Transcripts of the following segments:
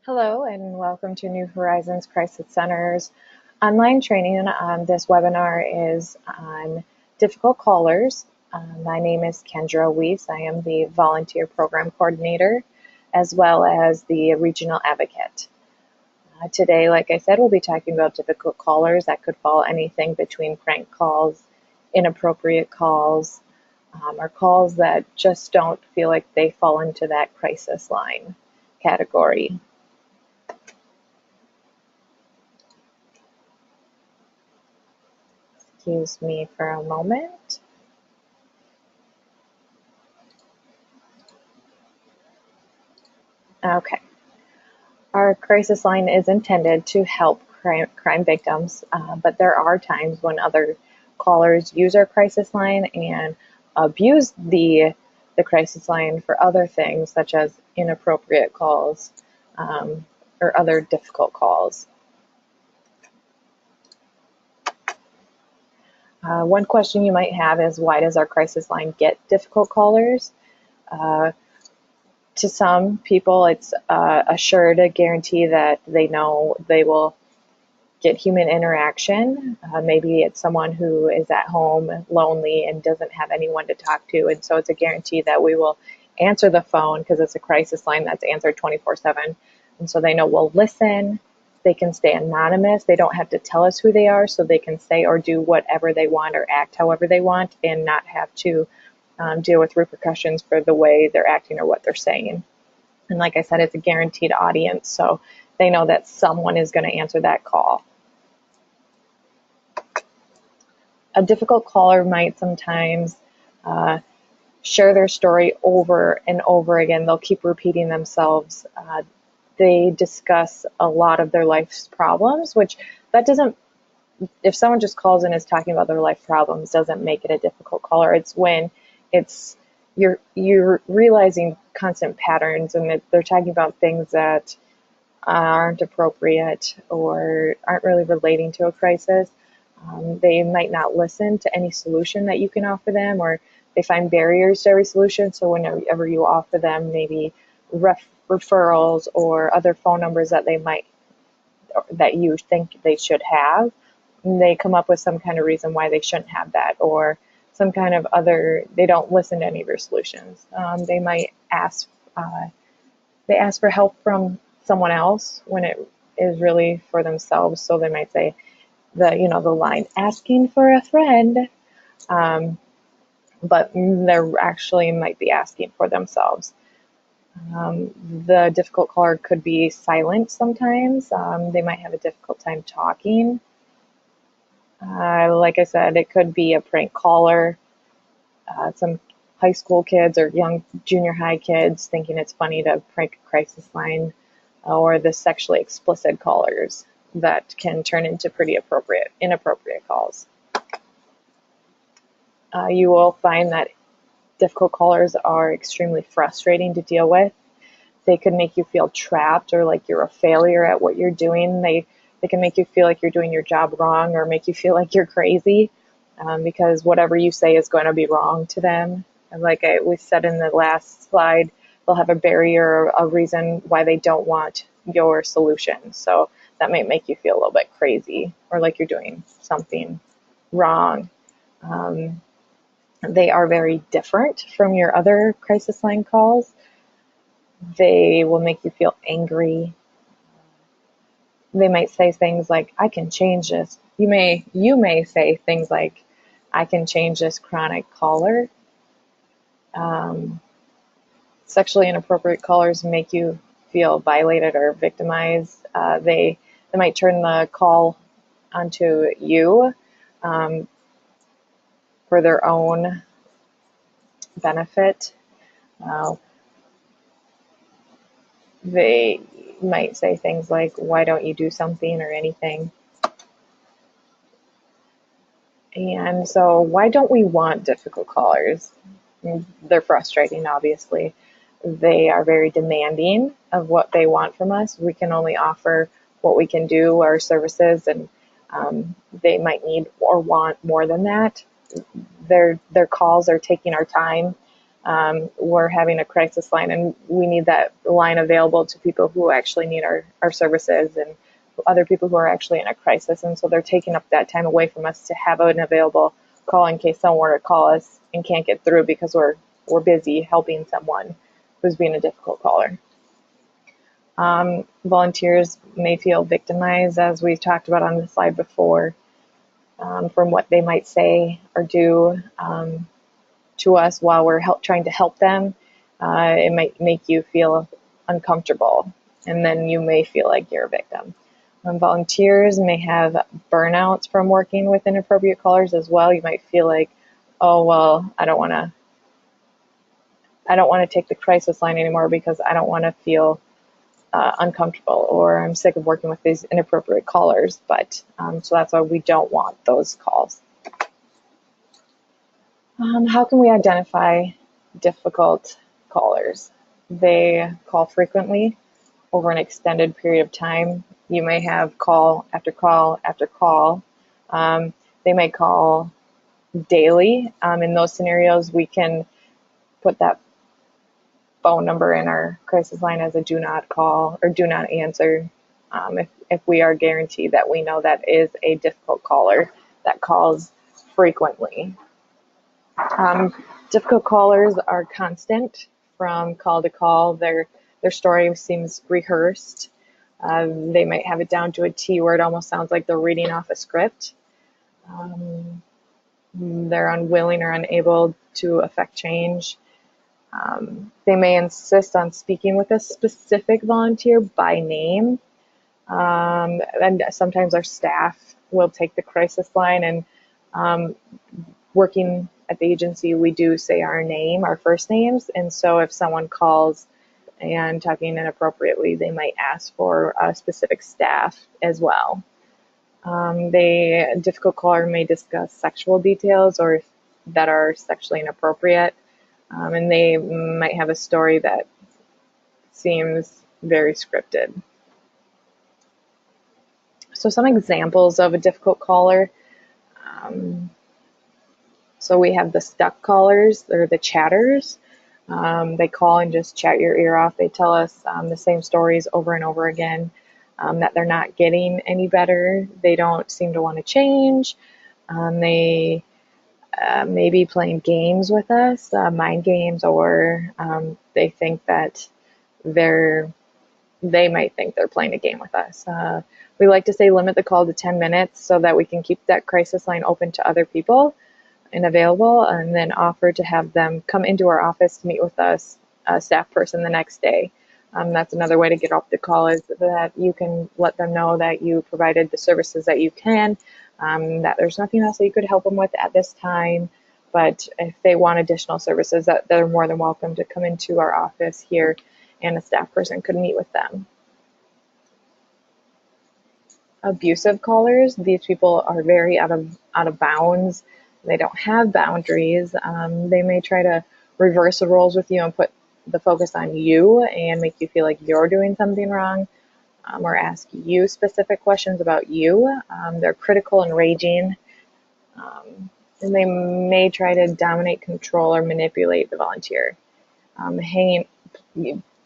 Hello and welcome to New Horizons Crisis Center's online training. This webinar is on difficult callers. My name is Kendra Weiss. I am the volunteer program coordinator as well as the regional advocate. Today, like I said, we'll be talking about difficult callers. That could fall anything between prank calls, inappropriate calls, or calls that just don't feel like they fall into that crisis line category. Excuse me for a moment. Okay. Our crisis line is intended to help crime victims, but there are times when other callers use our crisis line and abuse the crisis line for other things, such as inappropriate calls or other difficult calls. One question you might have is, why does our crisis line get difficult callers? To some people, it's assured a guarantee that they know they will get human interaction. Maybe it's someone who is at home lonely and doesn't have anyone to talk to, and so it's a guarantee that we will answer the phone because it's a crisis line that's answered 24/7, and so they know we'll listen. They can stay anonymous. They don't have to tell us who they are, so they can say or do whatever they want or act however they want and not have to deal with repercussions for the way they're acting or what they're saying. And like I said, it's a guaranteed audience, so they know that someone is going to answer that call. A difficult caller might sometimes share their story over and over again. They'll keep repeating themselves. They discuss a lot of their life's problems, which that doesn't, if someone just calls in and is talking about their life problems, doesn't make it a difficult caller. It's when it's you're realizing constant patterns and they're talking about things that aren't appropriate or aren't really relating to a crisis. They might not listen to any solution that you can offer them, or they find barriers to every solution. So whenever you offer them maybe referrals or other phone numbers that that you think they should have, they come up with some kind of reason why they shouldn't have that, or some kind of they don't listen to any of your solutions. They might ask for help from someone else when it is really for themselves. So they might say the line asking for a friend, but they're actually might be asking for themselves. The difficult caller could be silent sometimes. They might have a difficult time talking. Like I said, it could be a prank caller. Some high school kids or young junior high kids thinking it's funny to prank a crisis line, or the sexually explicit callers that can turn into pretty inappropriate calls. You will find that difficult callers are extremely frustrating to deal with. They could make you feel trapped or like you're a failure at what you're doing. They can make you feel like you're doing your job wrong, or make you feel like you're crazy, because whatever you say is going to be wrong to them. And like we said in the last slide, they'll have a barrier, a reason why they don't want your solution. So that might make you feel a little bit crazy or like you're doing something wrong. They are very different from your other crisis line calls. They will make you feel angry. They might say things like, I can change this. You may say things like, I can change this chronic caller. Sexually inappropriate callers make you feel violated or victimized. They might turn the call onto you for their own benefit. They might say things like, why don't you do something or anything? And so why don't we want difficult callers? They're frustrating, obviously. They are very demanding of what they want from us. We can only offer what we can do, our services, and they might need or want more than that. Their calls are taking our time. we're having a crisis line, and we need that line available to people who actually need our services and other people who are actually in a crisis. And so they're taking up that time away from us to have an available call in case someone were to call us and can't get through because we're busy helping someone who's being a difficult caller. Volunteers may feel victimized, as we've talked about on the slide before, from what they might say or do to us while we're trying to help them. It might make you feel uncomfortable, and then you may feel like you're a victim. Volunteers may have burnouts from working with inappropriate callers as well. You might feel like, oh, well, I don't want to take the crisis line anymore because I don't want to feel uncomfortable, or I'm sick of working with these inappropriate callers. But so that's why we don't want those calls. How can we identify difficult callers? They call frequently over an extended period of time. You may have call after call after call. They may call daily. In those scenarios, we can put that phone number in our crisis line as a do not call or do not answer, if we are guaranteed that we know that is a difficult caller that calls frequently. Difficult callers are constant from call to call. Their story seems rehearsed. They might have it down to a T where it almost sounds like they're reading off a script. They're unwilling or unable to affect change. They may insist on speaking with a specific volunteer by name. And sometimes our staff will take the crisis line, and working at the agency, we do say our name, our first names. And so if someone calls and talking inappropriately, they might ask for a specific staff as well. The difficult caller may discuss sexual details or that are sexually inappropriate. And they might have a story that seems very scripted. So some examples of a difficult caller. So we have the stuck callers, or the chatters. They call and just chat your ear off. They tell us the same stories over and over again, that they're not getting any better. They don't seem to want to change. They may be playing games with us, mind games, or they think that they might think they're playing a game with us. We like to say limit the call to 10 minutes so that we can keep that crisis line open to other people and available, and then offer to have them come into our office to meet with us, a staff person, the next day. That's another way to get off the call, is that you can let them know that you provided the services that you can, that there's nothing else that you could help them with at this time, but if they want additional services, that they're more than welcome to come into our office here, and a staff person could meet with them. Abusive callers, these people are very out of bounds. They don't have boundaries. They may try to reverse the roles with you and put the focus on you and make you feel like you're doing something wrong, or ask you specific questions about you. They're critical and raging, and they may try to dominate, control, or manipulate the volunteer.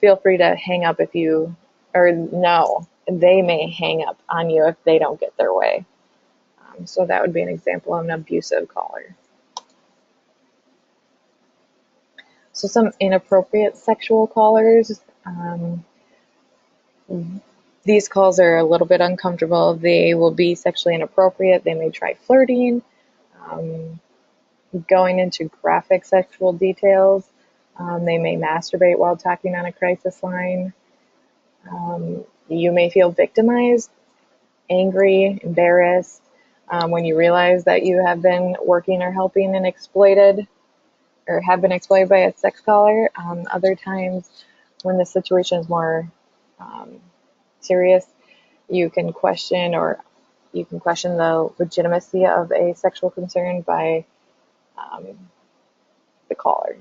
Feel free to hang up they may hang up on you if they don't get their way. So that would be an example of an abusive caller. So some inappropriate sexual callers. These calls are a little bit uncomfortable. They will be sexually inappropriate. They may try flirting, going into graphic sexual details. They may masturbate while talking on a crisis line. You may feel victimized, angry, embarrassed, when you realize that you have been working or helping and exploited, or have been exploited by a sex caller. Other times, when the situation is more serious, you can question the legitimacy of a sexual concern by the caller.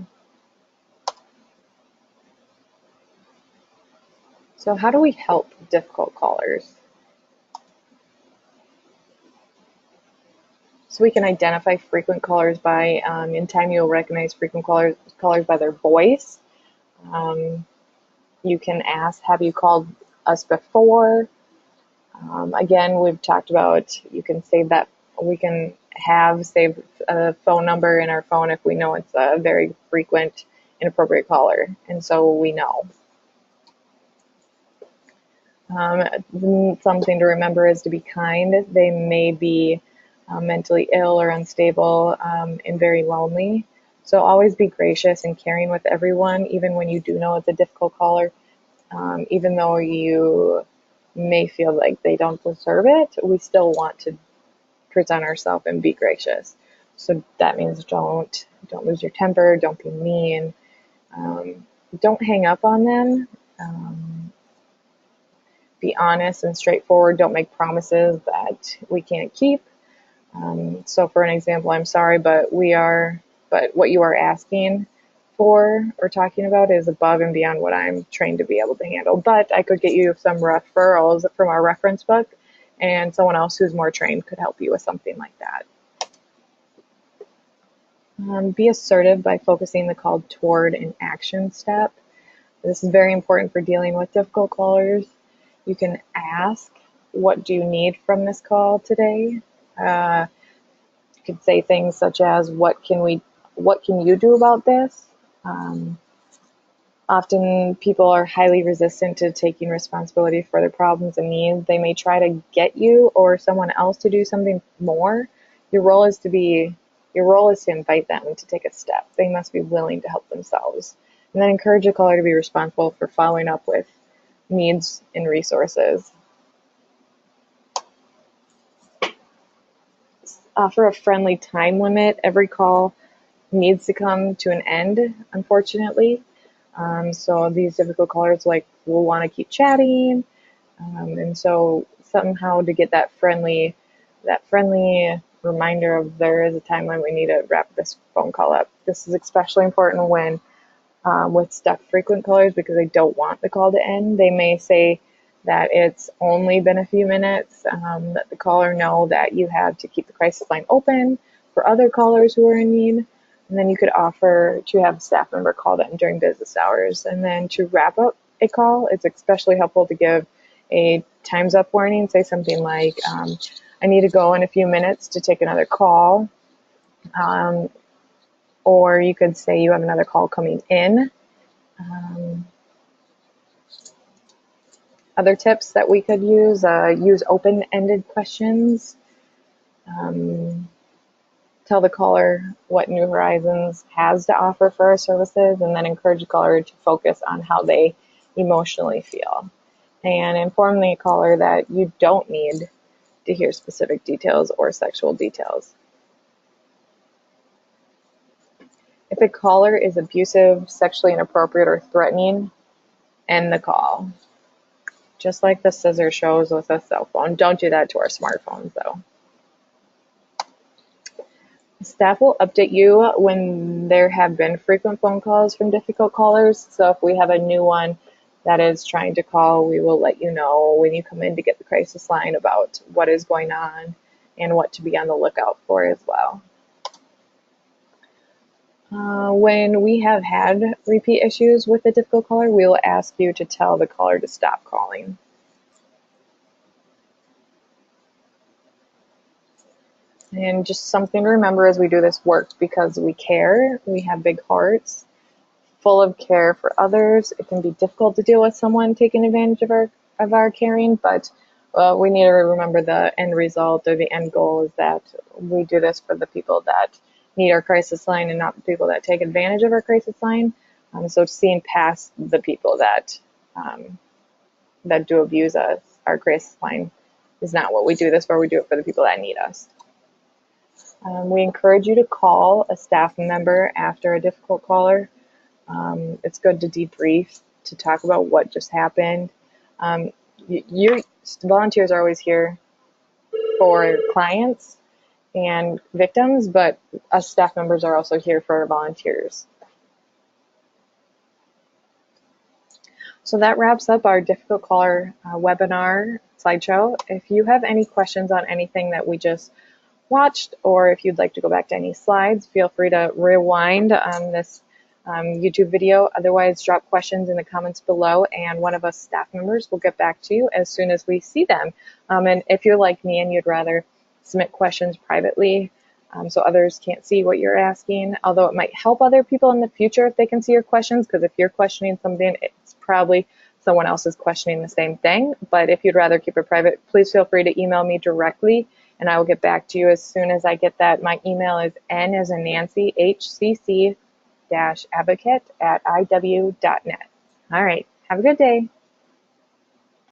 So how do we help difficult callers? So we can identify frequent callers by, in time you'll recognize frequent callers by their voice. You can ask, have you called us before? Again, we've talked about, you can save that, we can save a phone number in our phone if we know it's a very frequent inappropriate caller, and so we know. Something to remember is to be kind. They may be mentally ill or unstable and very lonely. So always be gracious and caring with everyone, even when you do know it's a difficult caller. Even though you may feel like they don't deserve it, we still want to present ourselves and be gracious. So that means don't lose your temper, don't be mean, don't hang up on them. Be honest and straightforward. Don't make promises that we can't keep. So for an example, I'm sorry, but what you are asking for or talking about is above and beyond what I'm trained to be able to handle. But I could get you some referrals from our reference book, and someone else who's more trained could help you with something like that. Be assertive by focusing the call toward an action step. This is very important for dealing with difficult callers. You can ask, what do you need from this call today? You could say things such as, what can you do about this? Often people are highly resistant to taking responsibility for their problems and needs. They may try to get you or someone else to do something more. Your role is to invite them to take a step. They must be willing to help themselves. And then encourage a caller to be responsible for following up with needs and resources. Offer a friendly time limit. Every call needs to come to an end, unfortunately. So these difficult callers will want to keep chatting, and so somehow to get that friendly reminder of there is a time when we need to wrap this phone call up. This is especially important when with stuck frequent callers, because they don't want the call to end. They may say that it's only been a few minutes, let the caller know that you have to keep the crisis line open for other callers who are in need. And then you could offer to have a staff member call them during business hours. And then to wrap up a call, it's especially helpful to give a time's up warning. Say something like, I need to go in a few minutes to take another call. Or you could say you have another call coming in. Other tips that we could use open-ended questions. Tell the caller what New Horizons has to offer for our services, and then encourage the caller to focus on how they emotionally feel. And inform the caller that you don't need to hear specific details or sexual details. If a caller is abusive, sexually inappropriate, or threatening, end the call. Just like the scissor shows with a cell phone. Don't do that to our smartphones, though. Staff will update you when there have been frequent phone calls from difficult callers. So if we have a new one that is trying to call, we will let you know when you come in to get the crisis line about what is going on and what to be on the lookout for as well. When we have had repeat issues with a difficult caller, we will ask you to tell the caller to stop calling. And just something to remember as we do this work, because we care, we have big hearts, full of care for others. It can be difficult to deal with someone taking advantage of our caring, but we need to remember the end result, or the end goal is that we do this for the people that need our crisis line and not the people that take advantage of our crisis line. So seeing past the people that do abuse us, our crisis line is not what we do this for. We do it for the people that need us. We encourage you to call a staff member after a difficult caller. It's good to debrief, to talk about what just happened. Volunteers are always here for clients and victims, but us staff members are also here for our volunteers. So that wraps up our difficult caller webinar slideshow. If you have any questions on anything that we just watched, or if you'd like to go back to any slides, feel free to rewind on this YouTube video. Otherwise, drop questions in the comments below, and one of us staff members will get back to you as soon as we see them. And if you're like me and you'd rather submit questions privately so others can't see what you're asking, although it might help other people in the future if they can see your questions, because if you're questioning something, it's probably someone else is questioning the same thing. But if you'd rather keep it private, please feel free to email me directly, and I will get back to you as soon as I get that. My email is n as in Nancy, hcc-advocate@iw.net. All right, have a good day.